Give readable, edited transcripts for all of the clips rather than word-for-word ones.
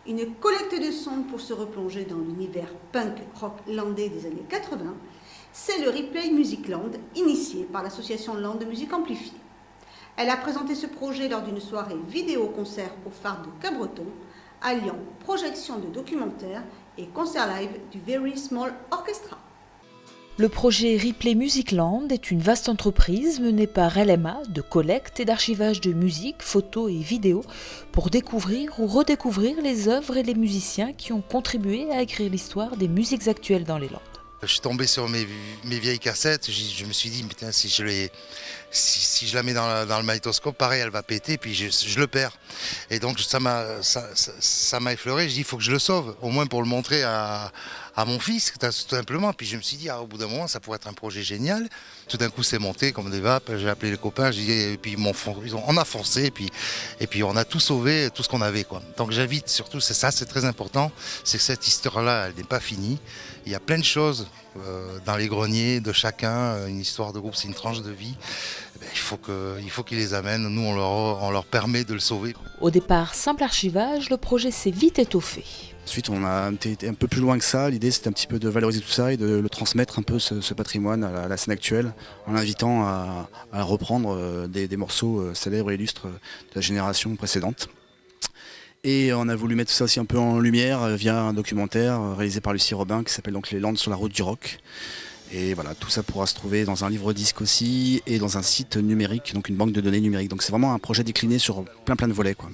Une collecte de sons pour se replonger dans l'univers punk rock landais des années 80, c'est le Replay Music Land, initié par l'association Land de Musique Amplifiée. Elle a présenté ce projet lors d'une soirée vidéo-concert au phare de Cabreton, alliant projection de documentaires et concert live du Very Small Orchestra. Le projet Replay Music Land est une vaste entreprise menée par LMA de collecte et d'archivage de musique, photos et vidéos pour découvrir ou redécouvrir les œuvres et les musiciens qui ont contribué à écrire l'histoire des musiques actuelles dans les Landes. Je suis tombé sur mes vieilles cassettes, je me suis dit, putain, si je la mets dans le magnétoscope, pareil, elle va péter, puis je le perds. Et donc ça m'a effleuré, je dis, il faut que je le sauve, au moins pour le montrer à mon fils, tout simplement. Puis je me suis dit, au bout d'un moment, ça pourrait être un projet génial. Tout d'un coup, c'est monté comme des vapes, j'ai appelé les copains, et puis on a foncé, et puis on a tout sauvé, tout ce qu'on avait, quoi. Donc j'invite surtout, c'est très important, c'est que cette histoire-là, elle n'est pas finie. Il y a plein de choses dans les greniers de chacun, une histoire de groupe, c'est une tranche de vie. Il faut qu'ils les amènent, nous on leur permet de le sauver. Au départ, simple archivage, le projet s'est vite étoffé. Ensuite, on a été un peu plus loin que ça. L'idée, c'était un petit peu de valoriser tout ça et de le transmettre un peu ce patrimoine à la scène actuelle, en l'invitant à reprendre des morceaux célèbres et illustres de la génération précédente. Et on a voulu mettre tout ça aussi un peu en lumière via un documentaire réalisé par Lucie Robin qui s'appelle donc Les Landes sur la route du rock. Et voilà, tout ça pourra se trouver dans un livre-disque aussi et dans un site numérique, donc une banque de données numérique. Donc c'est vraiment un projet décliné sur plein de volets, quoi.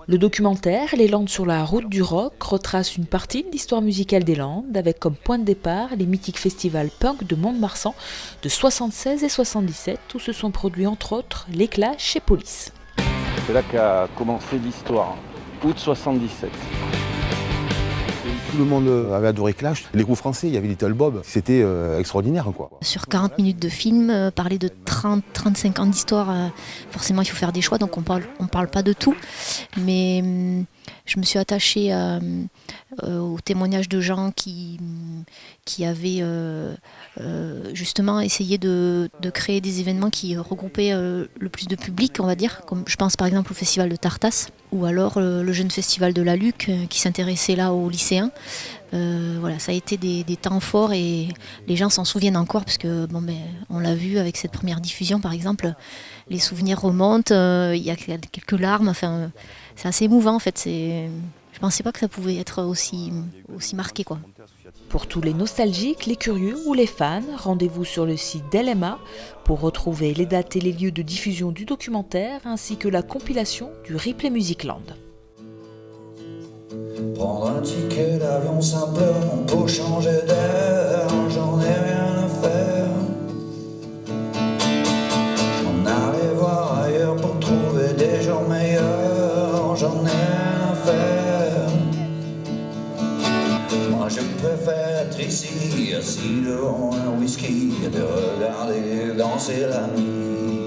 Le documentaire Les Landes sur la route du rock retrace une partie de l'histoire musicale des Landes avec comme point de départ les mythiques festivals punk de Mont-de-Marsan de 76 et 77 où se sont produits entre autres l'éclat chez Police. C'est là qu'a commencé l'histoire, août 77. Tout le monde avait adoré Clash. Les groupes français, il y avait Little Bob. C'était extraordinaire, quoi. Sur 40 minutes de film, parler de 30-35 ans d'histoire, forcément il faut faire des choix, donc on parle pas de tout. Mais je me suis attachée aux témoignages de gens qui avaient justement essayé de créer des événements qui regroupaient le plus de public, on va dire. Comme je pense par exemple au festival de Tartas, ou alors le jeune festival de la Luc qui s'intéressait là aux lycéens. Voilà, ça a été des temps forts et les gens s'en souviennent encore parce que on l'a vu avec cette première diffusion par exemple, les souvenirs remontent, il y a quelques larmes, enfin, c'est assez émouvant en fait. Je pensais pas que ça pouvait être aussi marqué, quoi. Pour tous les nostalgiques, les curieux ou les fans, rendez-vous sur le site d'LMA pour retrouver les dates et les lieux de diffusion du documentaire ainsi que la compilation du Replay Music Land. Prendre un ticket d'avion simplement pour changer d'air, j'en ai rien à faire. M'en aller voir ailleurs pour trouver des gens meilleurs, j'en ai rien à faire. Moi je préfère être ici, assis devant un whisky, de regarder danser la nuit.